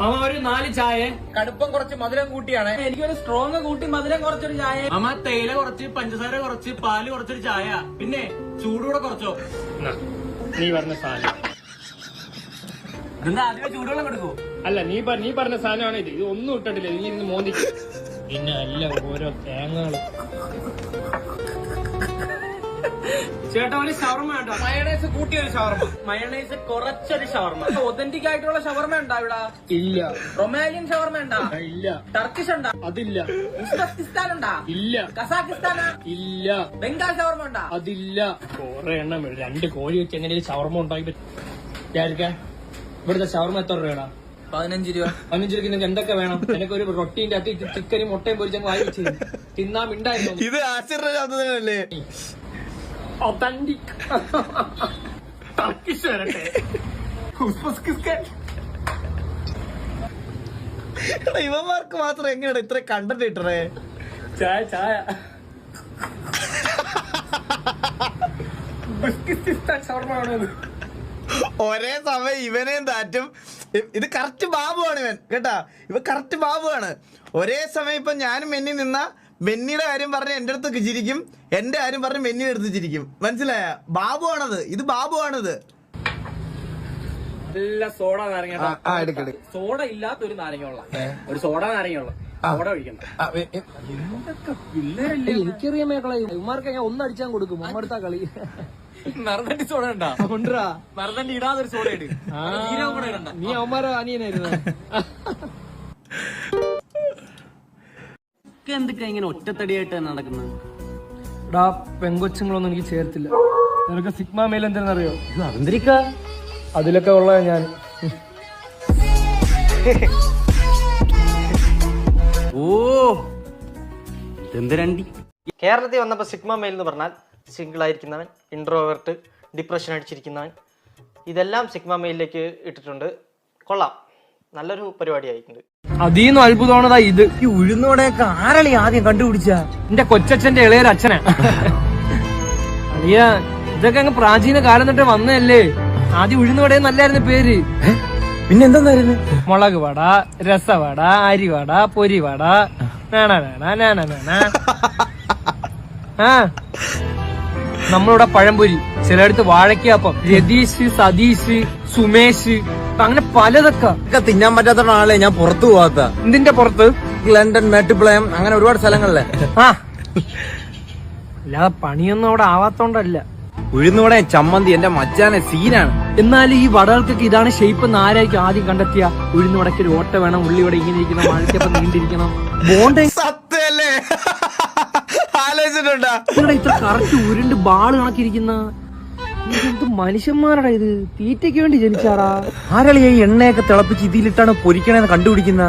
അമ്മ ഒരു 4 ചായ, കടുപ്പം കുറച്ച് മധുരം കൂട്ടിയാണ്. എനിക്കൊരു സ്ട്രോങ് കൂട്ടി മധുരം കുറച്ചൊരു ചായ. അമ്മ തേയില കുറച്ച്, പഞ്ചസാര കുറച്ച്, പാല് കുറച്ചൊരു ചായ, പിന്നെ ചൂടുകൂടെ കുറച്ചോ. നീ പറഞ്ഞ സാധനം ഇതെന്താ ആദ്യമേ ചൂടുവെള്ളം കൊടുക്കൂ? അല്ല, നീ പറഞ്ഞ സാധനമാണ് ഇത്. ഇത് ഒന്നും ഇട്ടിട്ടില്ല. നീ ഇന്ന് മോന്തിക്ക്. പിന്നെ അല്ല ഓരോ തേങ്ങകള്. ചേട്ടാ ഒരു ഷവർമ കേട്ടോ. മയണൈസ് കൂട്ടിയൊരു ഷവർമ. മയണൈസ് കുറച്ചൊരു ഷവർമ. ഒതന്റിക് ആയിട്ടുള്ള ഷവർമ ഉണ്ടാ ഇവിടെ? ഇല്ല. റൊമാലിയൻ ഷവർമ ഉണ്ടാ? ഇല്ല. ടർക്കിഷ് ഉണ്ടാ? അതില്ല. ഉസ്ബെക്കിസ്ഥാൻ ഉണ്ടാ? ഇല്ല. കസാഖിസ്ഥാനാ? ഇല്ല. ബംഗാൾ ഷവർമ ഉണ്ടാ? അതില്ല. കൊറേ എണ്ണം 2 കോഴി വെച്ച് എങ്ങനെയും ഷവർമ ഉണ്ടാക്കി പറ്റും. ഇവിടുത്തെ ഷവർമ എത്ര രൂപയാടാ? 15 രൂപ. 15 രൂപയ്ക്ക് നിങ്ങൾക്ക് എന്തൊക്കെ വേണം? എനിക്കൊരു റൊട്ടീന്റെ അകത്ത് ചിക്കനും മുട്ടയും പൊരിച്ചങ്ങ് വായി വെച്ച് തിന്നാൻ ഉണ്ടായിരുന്നു. ഇത് ആശ്ചര്യല്ലേ? ഒതന്റിക് ടർക്കിഷ് വരട്ടെ. ഇവന്മാർക്ക് മാത്രം എങ്ങനെയാണ് ഇത്ര കണ്ടന്റ് ഇട്ടേ? ചായ ഷവർമ ആണോ? ഒരേ സമയം ഇവനെയും താറ്റും. ഇത് കറക്റ്റ് ബാബുവാണ് ഇവൻ കേട്ടാ. ഇവ കറക്റ്റ് ബാബുവാണ്. ഒരേ സമയം ഇപ്പൊ ഞാനും മെന്നി നിന്ന മെന്നിയുടെ കാര്യം പറഞ്ഞ് എന്റെ അടുത്ത് ചിരിക്കും, എന്റെ കാര്യം പറഞ്ഞ് മെന്നിയുടെ അടുത്ത് ചിരിക്കും. മനസ്സിലായ? ബാബുവാണത്. ഇത് ബാബുവാണിത്. നല്ല സോഡ നാരങ്ങ. സോഡ ഇല്ലാത്തൊരു നാരങ്ങയുള്ള ഒരു സോഡ നാരങ്ങയുള്ള സോഡ ഒഴിക്കണ്ട. എനിക്കറിയാൻ മേക്കളെ ഇവന്മാർക്ക് ഞാൻ ഒന്നടിച്ചാൻ കൊടുക്കും. അമ്മടുത്ത കളി മറന്നണ്ടി സോഡ ഉണ്ടാ? കൊണ്ടുവരാ. മറന്നണ്ടി ഇടാതൊരു സോഡ ഇട്. കൂടെ ഇടണ്ട. നീ അവന്മാരെ അനിയനായിരുന്നു. എന്തൊക്കെ ഇങ്ങനെ ഒറ്റത്തടിയായിട്ട് നടക്കുന്നത്? എടാ പെങ്കൊച്ചുങ്ങളൊന്നും എനിക്ക് ചേർത്തില്ല. നിനക്ക് സിഗ്മ മെയിൽ എന്തെന്നറിയോ? അന്തരിക്ക അതിലൊക്കെ ഉള്ള ഞാൻ. ഓ എന്തിരണ്ടി. കേരളത്തിൽ വന്നപ്പോൾ സിഗ്മ മെയിൽ എന്ന് പറഞ്ഞാൽ സിംഗിൾ ആയിരിക്കുന്നവൻ, ഇൻട്രോവേർട്ട്, ഡിപ്രഷൻ അടിച്ചിരിക്കുന്നവൻ, ഇതെല്ലാം സിഗ്മ മെയിലിലേക്ക് ഇട്ടിട്ടുണ്ട്. കൊള്ളാം, നല്ലൊരു പരിപാടിയായിട്ടുണ്ട്. അതീന്നും അത്ഭുതമാണതാ ഇത്. ഈ ഉഴുന്നോടെയൊക്കെ ആരളി ആദ്യം കണ്ടുപിടിച്ച? എന്റെ കൊച്ചച്ഛന്റെ ഇളയൊരു അച്ഛനാ. അളിയ ഇതൊക്കെ അങ്ങ് പ്രാചീന കാലം തൊട്ട് വന്നതല്ലേ. ആദ്യം ഉഴുന്നുവട നല്ലായിരുന്നു പേര്. പിന്നെന്തായിരുന്നു? മുളക് വട, രസവട, അരിവട, പൊരിവട, നമ്മളിവിടെ പഴംപൊരി, ചിലയിടത്ത് വാഴയ്ക്കാപ്പം, രതീഷ്, സതീഷ്, സുമേഷ്, അങ്ങനെ പലതൊക്കെ തിന്നാൻ പറ്റാത്ത ആളെ ഞാൻ പുറത്തു പോകാത്ത. എന്തിന്റെ പുറത്ത്? ലണ്ടൻ, മേട്ടുപ്ലയം, അങ്ങനെ ഒരുപാട് സ്ഥലങ്ങളിലെ. അല്ലാതെ പണിയൊന്നും അവിടെ ആവാത്തോണ്ടല്ല. ഉഴുന്നോടെ ചമ്മന്തി എന്റെ മച്ചാനെ സീനാണ്. എന്നാലും ഈ വടകൾക്കൊക്കെ ഇതാണ് ഷേപ്പ് എന്ന് ആരായിരിക്കും ആദ്യം കണ്ടെത്തിയ? ഉഴുന്നുവടയ്ക്ക് ഒരു ഓട്ട വേണം, ഉള്ളിവട ഇങ്ങനെ ഇരിക്കണം, വാഴയ്ക്കപ്പം നീണ്ടിരിക്കണം, ബോണ്ട സത്യല്ലേ? ആലോചിച്ചിട്ടുണ്ടാ ഇത്ര കറക്റ്റ് ഉരുണ്ട് ബാള് കണക്കിരിക്കുന്ന എന്ത് മനുഷ്യന്മാരടാ ഇത്? തീറ്റയ്ക്ക് വേണ്ടി ജനിച്ചാറാ? ആരളിയ ഈ എണ്ണയൊക്കെ തിളപ്പിച്ച് ഇതിലിട്ടാണ് പൊരിക്കണേന്ന് കണ്ടുപിടിക്കുന്ന?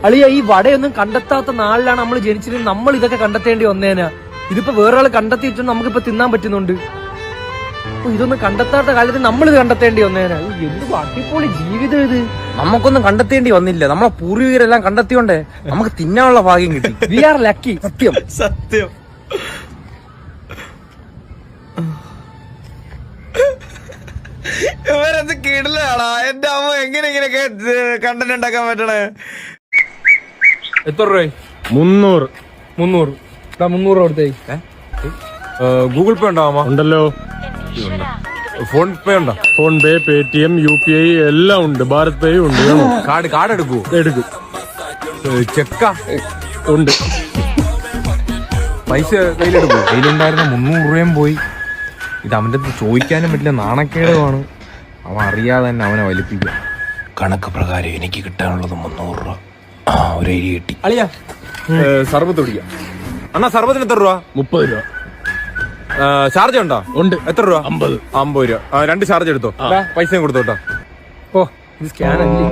അളിയ ഈ വടയൊന്നും കണ്ടെത്താത്ത നാളിലാണ് നമ്മൾ ജനിച്ചിരുന്നത്. നമ്മൾ ഇതൊക്കെ കണ്ടെത്തേണ്ടി വന്നേനാ. ഇതിപ്പോ വേറൊരാൾ കണ്ടെത്തിയിട്ട് നമുക്കിപ്പോ തിന്നാൻ പറ്റുന്നുണ്ട്. ഇതൊന്നും കണ്ടെത്താത്ത കാലത്ത് നമ്മളിത് കണ്ടെത്തേണ്ടി വന്നേനാ. എന്ത് അടിപൊളി ജീവിതം ഇത്. നമുക്കൊന്നും കണ്ടെത്തേണ്ടി വന്നില്ല. നമ്മളെ പൂർവികരെല്ലാം കണ്ടെത്തിയോണ്ടേ നമുക്ക് തിന്നാനുള്ള ഭാഗ്യം കിട്ടി. We are lucky. സത്യം സത്യം. ഇവരെന്ത് കിടലാടാ. എന്റെ അമ്മ എങ്ങനെ ഇങ്ങനെയൊക്കെ കണ്ടന്റ് ഉണ്ടാക്കാൻ പറ്റണേ? എത്ര രൂപ? 300. 300 കൊടുത്തേ. ഗൂഗിൾ പേ ഉണ്ടോ? ഉണ്ടല്ലോ. ഫോൺ പേ ഉണ്ടോ? ഫോൺ പേ, പേടിഎം, UPI എല്ലാം ഉണ്ട്. ഭാരത് പേ ഉണ്ട്. കാർഡ് എടുക്കൂ? എടുക്കും. ചെക്ക ഉണ്ട്. പൈസ കയ്യിലെടുക്കൂ? കയ്യിലുണ്ടായിരുന്ന 300 രൂപയും പോയി. ഇത് അവന്റെ അടുത്ത് ചോദിക്കാനും പറ്റില്ല, നാണക്കേടുമാണ്. അവൻ അറിയാതെ തന്നെ അവനെ വലിപ്പിക്കുക. കണക്ക് പ്രകാരം എനിക്ക് കിട്ടാനുള്ളത് 300 രൂപ. ഒരു അരി കിട്ടി. അളിയാ സർബത്ത് കുടിക്കാം. അണ്ണാ സർബത്തിന് എത്ര രൂപ? 30 രൂപ. ചാർജ് ഉണ്ടോ? ഉണ്ട്. എത്ര രൂപ? 50 രൂപ. 2 ചാർജ് എടുത്തോ. പൈസയും കൊടുത്തോട്ടോ. ഓ ഇത് സ്കാൻ അല്ലേ?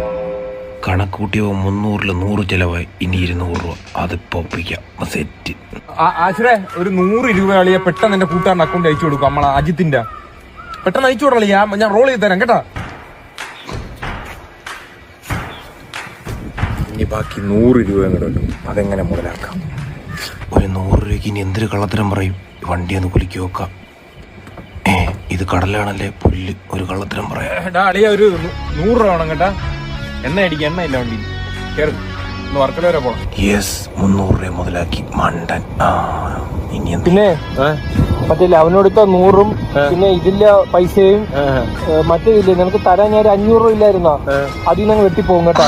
കണക്ക് കൂട്ടിയോ 300-ൽ 100 ചെലവായി. ഇനി 200 രൂപ. അതിപ്പോ ഒപ്പിക്കാം. സെറ്റ്. ആശ്രേ ഒരു 100 രൂപ അളിയെ പെട്ടെന്ന് എന്റെ കൂട്ടുകാരന്റെ അക്കൗണ്ട് അയച്ചു കൊടുക്കും. നമ്മളെ അജിത്തിന്റെ പെട്ടെന്ന് അയച്ചു കൊടുക്കളിയാ. ഞാൻ റോൾ ചെയ്ത് തരാം കേട്ടാ. ഇനി ബാക്കി 100 രൂപ കിട്ടും. അതെങ്ങനെ മുതലാക്കാം? ഒരു 100 രൂപയ്ക്ക് ഇനി എന്തൊരു കള്ളത്തരം പറയും? വണ്ടി ഒന്ന് കുലുക്കി നോക്കാം. ഇത് കടലാണല്ലേ പുല്ല്. ഒരു കള്ളത്തരം പറയാം. അളിയ ഒരു 100 രൂപ വേണം കേട്ടാ. എണ്ണ അടിക്കുക, എണ്ണ ഇല്ല വണ്ടി. കേറ്, ഒന്ന് വർക്കല വരെ പോണം. യെസ്, 300 രൂപ മുതലാക്കി മണ്ടൻ. ഇനി എന്ത്? പിന്നെ മറ്റേ അവനോടുത്ത 100ഉം പിന്നെ ഇതില്ല പൈസയും മറ്റേ ഇല്ലേ നിനക്ക് തരാൻ ഞാൻ 500 രൂപ ഇല്ലായിരുന്നാ, അതിൽ നിന്ന് വെട്ടിപ്പോകും കേട്ടാ.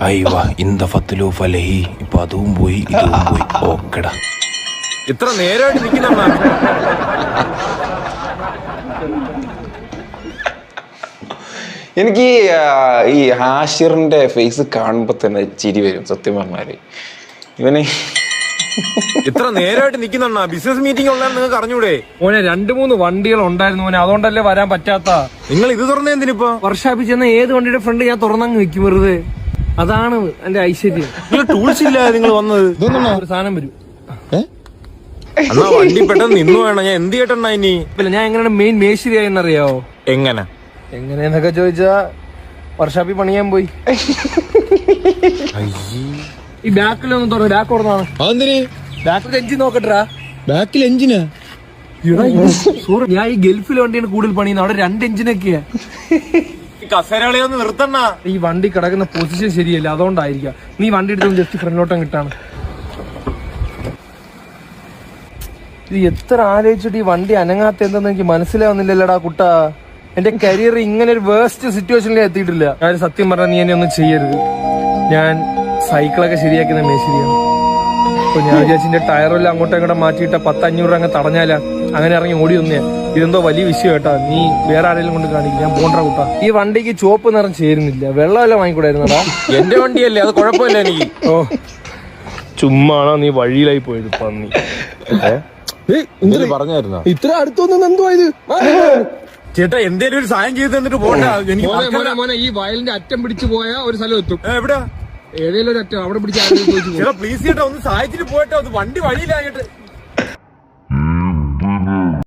അയ്യവാ ഇന്ത ഫത്തിലോ ഫലഹി. ഇപ്പൊ അതും പോയി ഇതും പോയി. ഓക്കെടാ. ഇത്ര നേരമായിട്ട് നിൽക്കുന്ന എനിക്ക് ഈ ഹാഷിറിന്റെ ഫേസ് കാണുമ്പോ തന്നെ ചിരി വരും സത്യം പറഞ്ഞാല്. ഇവന് ഇത്ര നേരമായിട്ട് നിൽക്കുന്ന ബിസിനസ് മീറ്റിംഗ് ഉള്ളതെന്ന് നിങ്ങൾക്ക് അറിഞ്ഞൂടെ? മോനെ 2-3 വണ്ടികൾ ഉണ്ടായിരുന്നു മോനെ, അതുകൊണ്ടല്ലേ വരാൻ പറ്റാത്ത. നിങ്ങൾ ഇത് തുറന്ന എന്തിനിപ്പോ? വർഷാപ്പിൽ ചെന്ന ഏത് വണ്ടിയുടെ ഫ്രണ്ട് ഞാൻ തുറന്നങ്ങ് വെക്കും വെറുതെ. അതാണ് എന്റെ ഐശ്വര്യം. നിങ്ങൾ ടൂൾസ് ഇല്ല നിങ്ങൾ വന്നത്. ഒരു സാധനം വരും. എന്നാ വണ്ടി പെട്ടെന്ന് നിന്നു വേണം. ഞാൻ എന്ത് ചെയ്യട്ടെണ്ണ ഇനി? ഞാൻ എങ്ങനെയാണ് മെയിൻ മേശരിയായെന്നറിയാവോ? എങ്ങനെ എങ്ങനെയെന്നൊക്കെ ചോദിച്ചാ വർഷാപ്പിൽ പണിയാൻ പോയി. ഈ ബാക്കിലൊന്നും തുറന്നു, ബാക്ക് തുറന്നാണ്. അതെന്തിന്? ബാക്കിൽ എഞ്ചിൻ നോക്കട്ടാ. ബാക്കിൽ എഞ്ചിനാ? ഞാൻ ഈ ഗൾഫിൽ വണ്ടിയാണ് കൂടുതൽ പണിയുന്നത്, അവിടെ 2 എഞ്ചിനൊക്കെയാ. കസേരകളെ ഒന്ന് നിർത്തണ്ണ. ഈ വണ്ടി കിടക്കുന്ന പൊസിഷൻ ശരിയല്ല, അതുകൊണ്ടായിരിക്കാം. നീ വണ്ടി എടുത്ത് ജസ്റ്റ് ഫ്രണ്ടിലോട്ടം കിട്ടാണ്. ഇത് എത്ര ആലോചിച്ചിട്ട് ഈ വണ്ടി അനങ്ങാത്ത എന്തെന്ന് എനിക്ക് മനസ്സിലാവുന്നില്ലല്ലോടാ കുട്ടാ. എന്റെ കരിയർ ഇങ്ങനെ ഒരു വേസ്റ്റ് സിറ്റുവേഷനിൽ എത്തിയിട്ടില്ല. ഞാൻ സത്യം പറഞ്ഞാൽ നീ എന്നെ ഒന്നും ചെയ്യരുത്. ഞാൻ സൈക്കിളൊക്കെ ശരിയാക്കുന്ന മേശരിയാണ്. അപ്പൊ ഞാൻ വിചാരിച്ചെന്റെ ടയറെല്ലാം അങ്ങോട്ടും ഇങ്ങോട്ടും മാറ്റിയിട്ട് 10-500 രൂപ അങ്ങ് തടഞ്ഞാലാ. അങ്ങനെ ഇറങ്ങി ഓടി വന്നേ. ഇതെന്തോ വലിയ വിഷയം കേട്ടാ. നീ വേറെ ആരെങ്കിലും കൊണ്ട് കാണിക്കും, ഞാൻ പോണ്ട കുട്ടാ. ഈ വണ്ടിക്ക് ചുവപ്പ് നിറം ചേരുന്നില്ല, വെള്ളമെല്ലാം വാങ്ങിക്കൂടായിരുന്നടാ. എന്റെ വണ്ടിയല്ലേ, അത് കുഴപ്പമില്ല എനിക്ക്. ഓ ചുമ്മാണോ നീ വഴിയിലായി പോയത് പന്നി. പറഞ്ഞായിരുന്നോ? ഇത്ര അടുത്തൊന്നും എന്തോ ഇത് ചേട്ടാ എന്തേലും ഒരു സായം ചെയ്ത് തന്നിട്ട് പോണ്ട. മോനെ ഈ വയലിന്റെ അറ്റം പിടിച്ചു പോയാ ഒരു സ്ഥലം എത്തും. എവിടാ? ഏതെങ്കിലും ഒരു അറ്റം അവിടെ പിടിച്ച് പ്ലീസ് ചേട്ടാ ഒന്ന് സഹായിച്ചിട്ട് പോയിട്ടോ. വണ്ടി വഴിയിലായിട്ട്